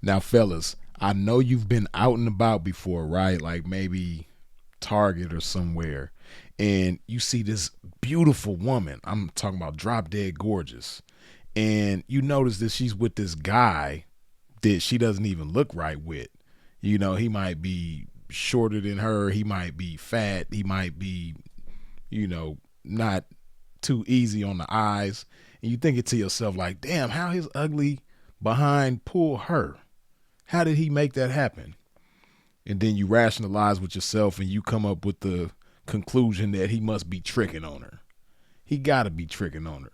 Now, fellas, I know you've been out and about before, right? Like maybe Target or somewhere, and you see this beautiful woman. I'm talking about drop dead gorgeous. And you notice that she's with this guy that she doesn't even look right with. You know, he might be shorter than her, he might be fat, he might be, not too easy on the eyes. And you think it to yourself like, damn, how his ugly behind pull her? How did he make that happen? And then you rationalize with yourself and you come up with the conclusion that he must be tricking on her. He gotta be tricking on her.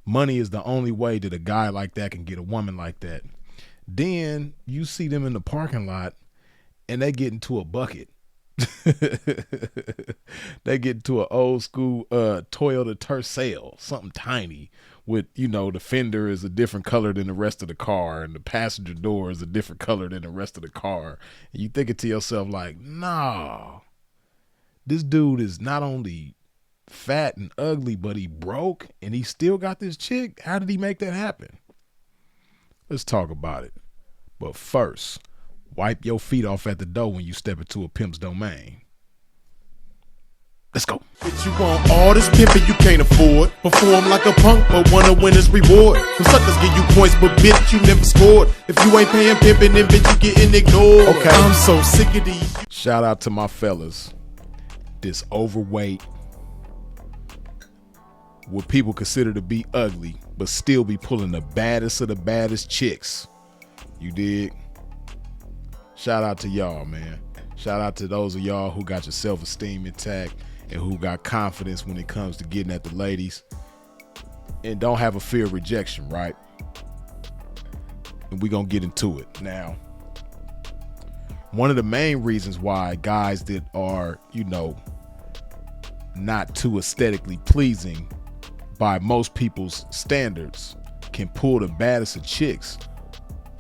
Money is the only way that a guy like that can get a woman like that. Then you see them in the parking lot and they get into a bucket. They get into an old school Toyota Tercel, something tiny with, the fender is a different color than the rest of the car and the passenger door is a different color than the rest of the car. And you think it to yourself like, nah, this dude is not only fat and ugly, but he broke and he still got this chick. How did he make that happen? Let's talk about it. But first, wipe your feet off at the door when you step into a pimp's domain. Let's go. But you want all this pimping you can't afford. Perform like a punk but wanna win his reward. Some suckers give you points but bitch you never scored. If you ain't paying pimping then bitch you getting ignored. Okay. I'm so sick of these. Shout out to my fellas. This overweight, what people consider to be ugly, but still be pulling the baddest of the baddest chicks. You dig? Shout out to y'all, man. Shout out to those of y'all who got your self-esteem intact and who got confidence when it comes to getting at the ladies and don't have a fear of rejection, right? And we're going to get into it. Now, one of the main reasons why guys that are, not too aesthetically pleasing by most people's standards can pull the baddest of chicks,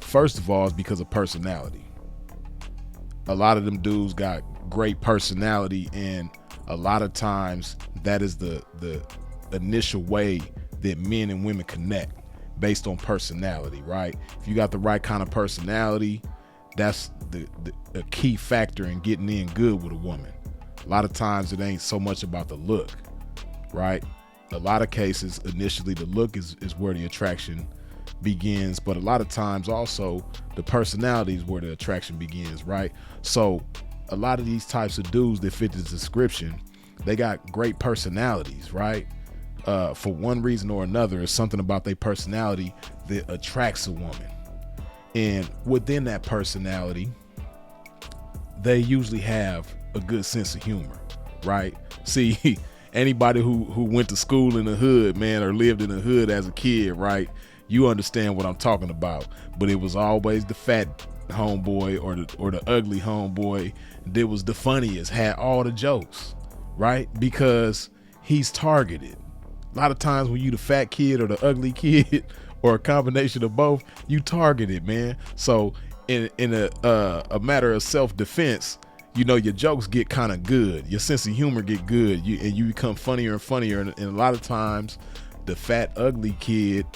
first of all, is because of personality. A lot of them dudes got great personality, and a lot of times that is the initial way that men and women connect, based on personality, right? If you got the right kind of personality, that's a key factor in getting in good with a woman. A lot of times it ain't so much about the look, right? A lot of cases, initially the look is where the attraction begins, but a lot of times also the personality is where the attraction begins, right? So a lot of these types of dudes that fit this description, they got great personalities, right? For one reason or another, it's something about their personality that attracts a woman. And within that personality, they usually have a good sense of humor, right? See, anybody who went to school in the hood, man, or lived in the hood as a kid, right? You understand what I'm talking about. But it was always the fat homeboy or the ugly homeboy that was the funniest, had all the jokes, right? Because he's targeted. A lot of times when you the fat kid or the ugly kid or a combination of both, you targeted, man. So in a matter of self-defense, your jokes get kind of good. Your sense of humor get good. You become funnier and funnier. And a lot of times the fat, ugly kid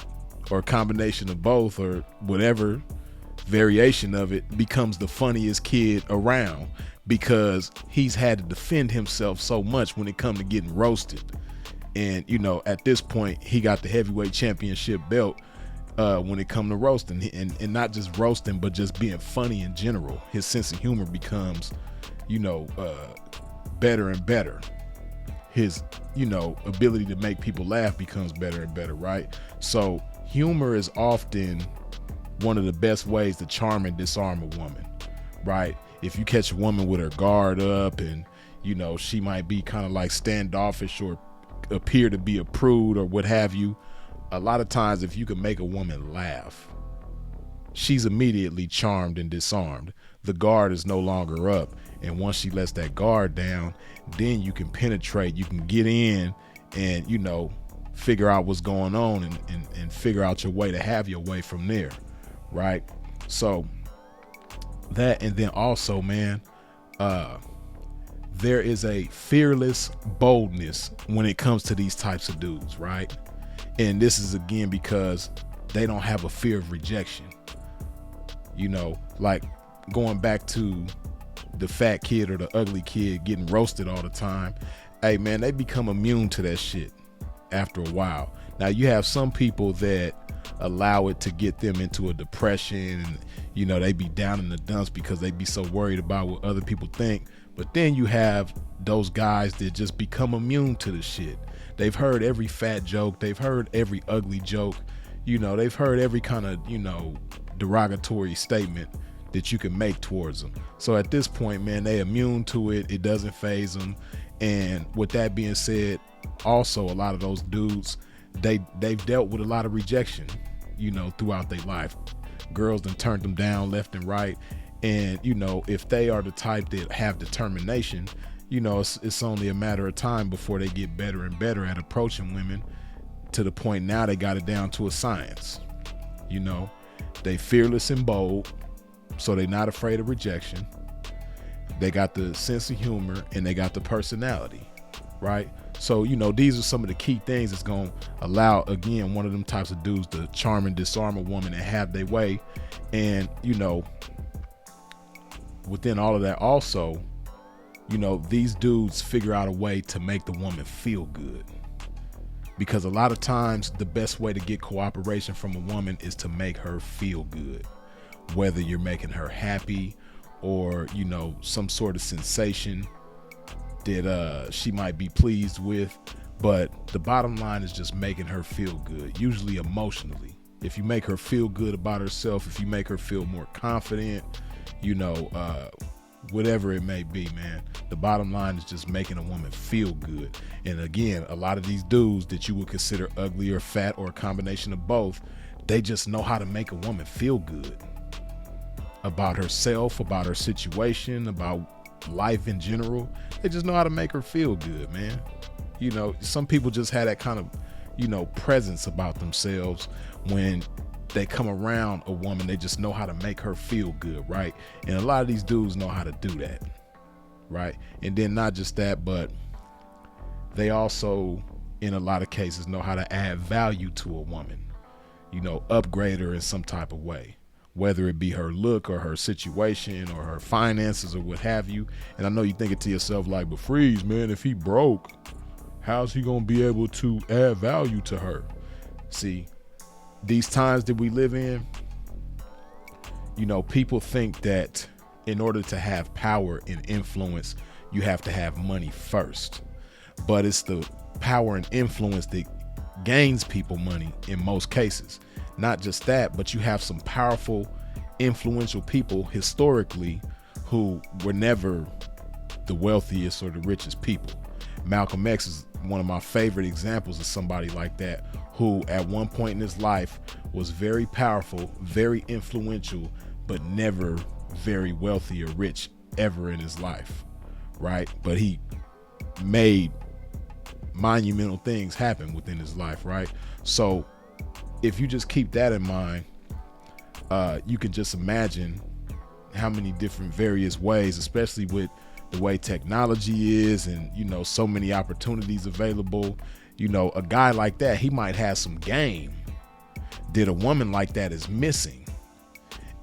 or a combination of both or whatever variation of it becomes the funniest kid around because he's had to defend himself so much when it comes to getting roasted. And, at this point, he got the heavyweight championship belt when it comes to roasting and not just roasting, but just being funny in general. His sense of humor becomes better and better. His, ability to make people laugh becomes better and better, right? So humor is often one of the best ways to charm and disarm a woman, right? If you catch a woman with her guard up and, she might be kind of like standoffish or appear to be a prude or what have you, a lot of times if you can make a woman laugh, she's immediately charmed and disarmed. The guard is no longer up. And once she lets that guard down, then you can penetrate, you can get in and, figure out what's going on and figure out your way to have your way from there, right? So that, and then also, man, there is a fearless boldness when it comes to these types of dudes, right? And this is again because they don't have a fear of rejection. Like going back to the fat kid or the ugly kid getting roasted all the time. Hey man, they become immune to that shit after a while. Now you have some people that allow it to get them into a depression, and they be down in the dumps because they be so worried about what other people think. But then you have those guys that just become immune to the shit. They've heard every fat joke, they've heard every ugly joke, they've heard every kind of derogatory statement that you can make towards them. So at this point, man, they immune to it. It doesn't faze them. And with that being said, also a lot of those dudes, they've dealt with a lot of rejection, throughout their life. Girls done turned them down left and right. And, if they are the type that have determination, it's only a matter of time before they get better and better at approaching women, to the point now they got it down to a science. They fearless and bold, so they're not afraid of rejection. They got the sense of humor and they got the personality, right? So, these are some of the key things that's going to allow, again, one of them types of dudes to charm and disarm a woman and have their way. And, within all of that also, these dudes figure out a way to make the woman feel good. Because a lot of times the best way to get cooperation from a woman is to make her feel good. Whether you're making her happy or, some sort of sensation that she might be pleased with. But the bottom line is just making her feel good, usually emotionally. If you make her feel good about herself, if you make her feel more confident, whatever it may be, man, the bottom line is just making a woman feel good. And again, a lot of these dudes that you would consider ugly or fat or a combination of both, they just know how to make a woman feel good about herself, about her situation, about life in general. They just know how to make her feel good, man. Some people just have that kind of, presence about themselves. When they come around a woman, they just know how to make her feel good, right? And a lot of these dudes know how to do that, right? And then not just that, but they also, in a lot of cases, know how to add value to a woman, upgrade her in some type of way, whether it be her look or her situation or her finances or what have you. And I know you thinking to yourself like, but Freeze, man, if he broke, how's he gonna be able to add value to her? See, these times that we live in, people think that in order to have power and influence, you have to have money first. But it's the power and influence that gains people money in most cases. Not just that, but you have some powerful, influential people historically who were never the wealthiest or the richest people. Malcolm X is one of my favorite examples of somebody like that, who at one point in his life was very powerful, very influential, but never very wealthy or rich ever in his life, right? But he made monumental things happen within his life, right? So if you just keep that in mind, you can just imagine how many different various ways, especially with the way technology is and, so many opportunities available. A guy like that, he might have some game that a woman like that is missing.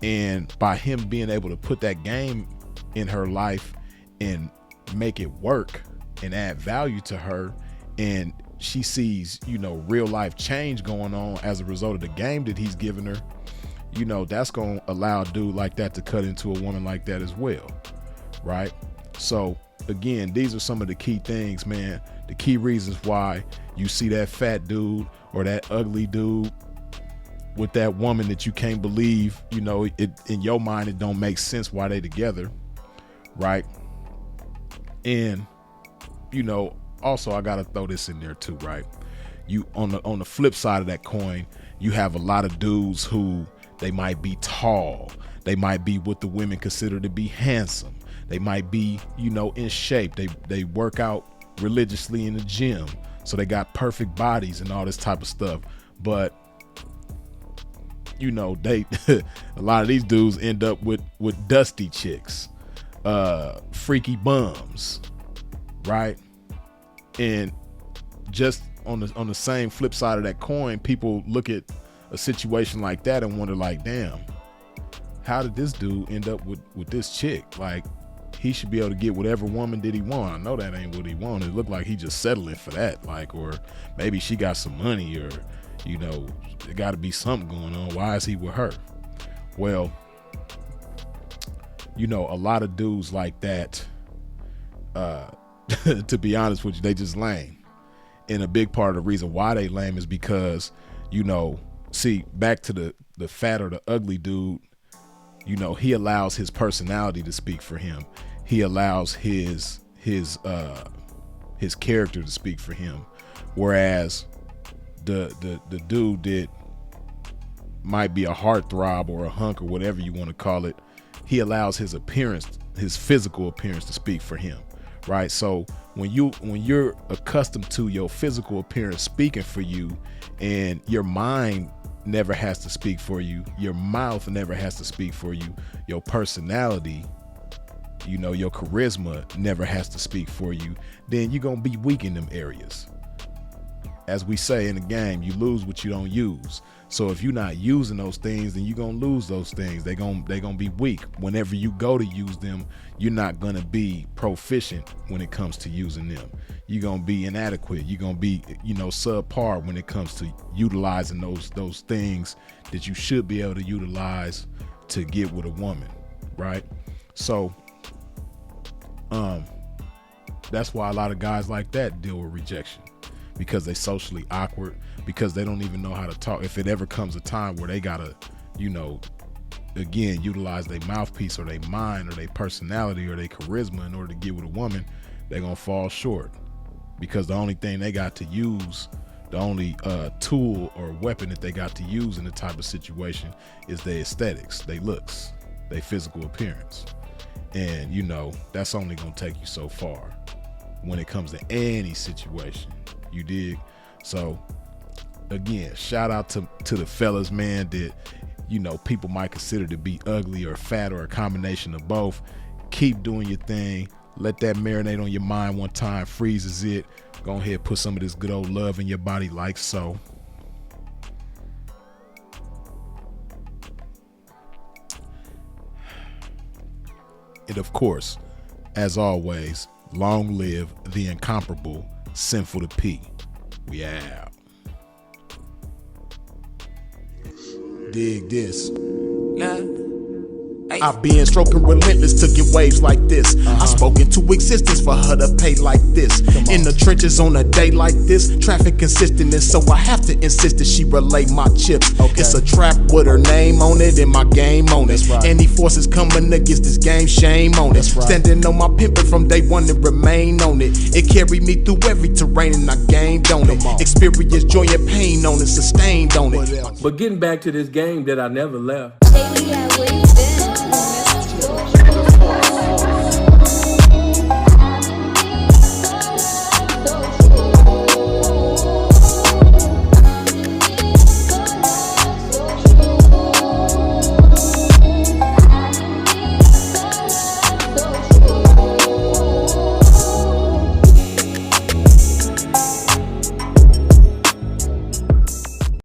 And by him being able to put that game in her life and make it work and add value to her, and she sees, real life change going on as a result of the game that he's given her, that's going to allow a dude like that to cut into a woman like that as well, right? So again, these are some of the key things, man. The key reasons why you see that fat dude or that ugly dude with that woman that you can't believe, it in your mind, it don't make sense why they together, right? And, also I got to throw this in there too, right? You on the flip side of that coin, you have a lot of dudes who they might be tall. They might be what the women consider to be handsome. They might be, in shape. They work out religiously in the gym. So they got perfect bodies and all this type of stuff. But, they a lot of these dudes end up with dusty chicks, freaky bums, right? And just on the same flip side of that coin, people look at a situation like that and wonder like, damn, how did this dude end up with this chick? Like, he should be able to get whatever woman did he want. I know that ain't what he wanted. It looked like he just settling for that. Like, or maybe she got some money, or, you know, there got to be something going on. Why is he with her? Well, you know, a lot of dudes like that, to be honest with you, they just lame. And a big part of the reason why they lame is because, you know, see, back to the fat or the ugly dude, you know, he allows his personality to speak for him. He allows his character to speak for him. Whereas the dude that might be a heartthrob or a hunk or whatever you want to call it, he allows his appearance, his physical appearance, to speak for him. Right? So when you're accustomed to your physical appearance speaking for you, and your mind never has to speak for you, your mouth never has to speak for you, your personality, you know, your charisma never has to speak for you, then you're gonna be weak in them areas. As we say in the game, you lose what you don't use. So if you're not using those things, then you're gonna lose those things. They're gonna be weak. Whenever you go to use them, you're not gonna be proficient when it comes to using them. You're gonna be inadequate. You're gonna be, you know, subpar when it comes to utilizing those things that you should be able to utilize to get with a woman, right? So that's why a lot of guys like that deal with rejection, because they socially awkward, because they don't even know how to talk. If it ever comes a time where they gotta, you know, again, utilize their mouthpiece or their mind or their personality or their charisma in order to get with a woman, they're gonna fall short, because the only thing they got to use, the only tool or weapon that they got to use in the type of situation is their aesthetics, their looks, their physical appearance. And, you know, that's only gonna take you so far when it comes to any situation. You dig? So again, shout out to the fellas, man, that, you know, people might consider to be ugly or fat or a combination of both. Keep doing your thing. Let that marinate on your mind one time, freezes it. Go ahead, put some of this good old love in your body like so. And of course, as always, long live the incomparable Sinful to P. We out. Dig this. Nah. I've been stroking relentless to get waves like this. I spoke into existence for her to pay like this. In the trenches on a day like this, traffic consistent, and so I have to insist that she relay my chips. It's a trap with her name on it and my game on it. Any forces coming against this game, shame on it. Standing on my pimpin' from day one and remain on it. It carried me through every terrain and I gained on it. Experience joy and pain on it, sustained on it. But getting back to this game that I never left. Baby, yeah, where you been?